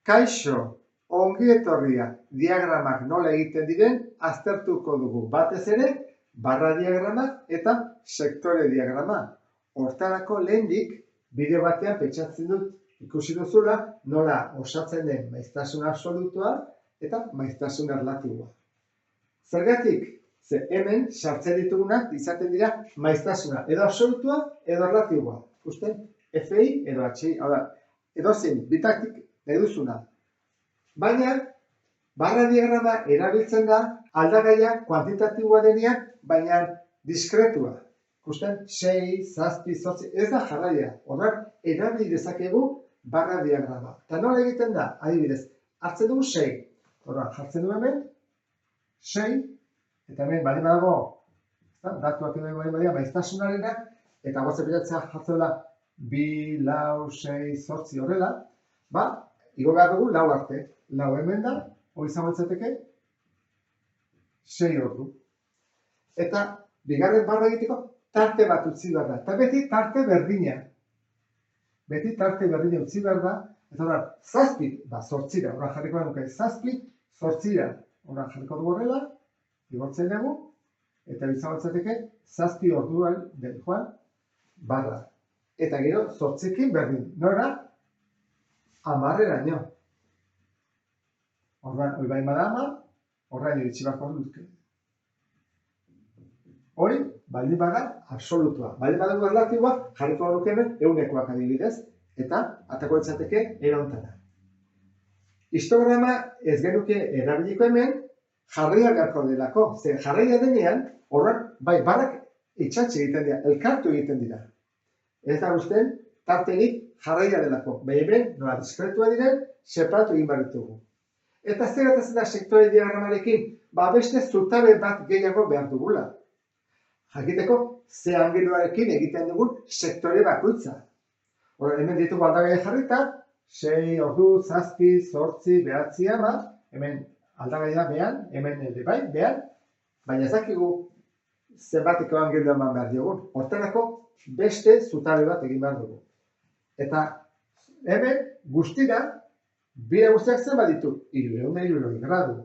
Kaixo, ongi etorria diagramak nola egiten diren aztertuko dugu. Batez ere, barra diagrama eta sektore diagrama. Hortarako lehendik, bideo batean pentsatzen dut ikusi duzula nola osatzen den maiztasun absolutua eta maiztasun erlatiboa. Zergatik? Ze hemen sartzen ditugunak izaten dira maiztasuna edo absolutua edo erlatiboa. Ikusten? FI edo HI, hau da, edozein bitaktik nahi duzuna. Baina, barra diagrama erabiltzen da aldagaia kuantitatiboa denean, baina diskretua. Ikusten? 6, 7, 8, ez da jarraia. Horrek, erabili dezakegu barra diagrama. Eta nola egiten da? Adibidez, hartzen dugu 6. Horrek, jartzen du hemen, 6, eta hemen bali badago, datuak edo bali badia, maiztasunarenak, eta guatzen bilatzea jartzen da 2, 4, 6, 8 horrela, ba, igo behar dugu 4 arte. 4 hemen da, hori izango litzateke 6 ordu. Eta bigarren barra egiteko tarte bat utzi behar da. Eta beti tarte berdina. Beti tarte berdina utzi behar da. Eta hori, 7, 8, horra jarriko nuke, 7, 8, horra jarriko dugu horrela, igortzen dugu, eta izango litzateke 7 orduan den joan barra. Eta gero 8ekin berdin. Nora? 10eraino. Orduan, hori bain bada 10, horraino iritsi beharko dute. Hori, baldin bada absolutua. Baldin bada erlatiboa, jarriko nuke hemen ehunekoak adibidez, eta atako litzateke erontara. Histograma ez genuke erabiliko hemen, jarraia beharko delako. Ze jarraia denean, horrek, bai, barrak itxatxe egiten dira, elkartu egiten dira. Ez da guztien, tartenik jarraia delako. Bai hemen, nola diskretua diren, separatu egin behar ditugu. Eta zer gertatzen da sektore diagramarekin? Ba, beste zutabe bat gehiago behar dugula. Jakiteko, ze angeluarekin egiten dugun sektore bakoitza. Hora, hemen ditugu aldagaia jarrita, 6 ordu, 7, 8, 9, 10, hemen aldagaia behan, hemen ere bai, behan, baina ez dakigu zenbateko angelua eman behar diogun. Hortarako beste zutabe bat egin behar dugu. Eta hemen guztira, bira guztiak zen baditu, 360 gradu.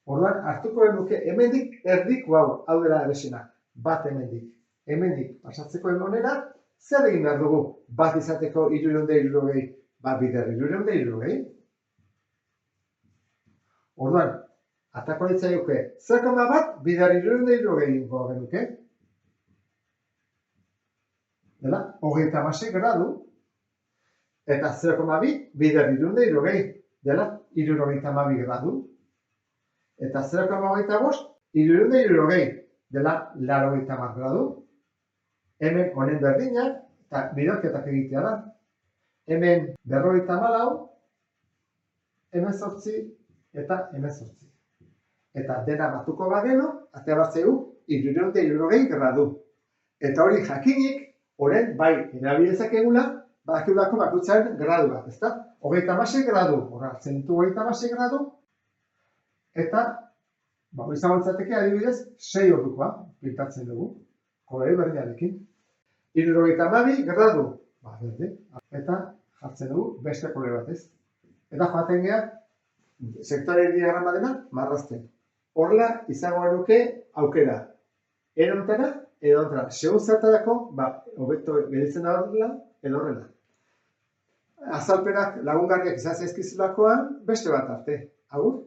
Orduan, hartuko genuke, hemendik erdiko hau dela eresena, bat hemendik. Hemendik pasatzeko emonera, zer egin behar dugu bat izateko 360, bat bider 360? Orduan, atako litzaioke, 0,1 bider 360 egingo genuke. Dela, 36 gradu. Eta 0,2 bider 360, dela 72 gradu. Eta 0,25 360, dela 80 gradu. Hemen honen berdinak, eta bidorketak egitea da. Hemen 54, hemen 8 eta hemen 8. Eta dena batuko bageno, atea batzeu 360 gradu. Eta hori jakinik, horren bai erabilezak egula, badakilako bakutzaren gradu bat, ezta? 36 gradu, horra, zentu 36 gradu, eta, izango litzateke adibidez, 6 ordukoa, pintatzen dugu, kolore berdinarekin. 72 gradu, berde, eta jartzen dugu beste kolore batez. Eta joaten geha, sektore diagrama dena, marrazten. Horrela, izango genuke aukera. Erontara, edo ontara. Segun zertarako, hobeto gelditzen da horrela, edo horrela. Azalpenak lagungarriak izan zaizkizulakoan, beste bat arte. Agur?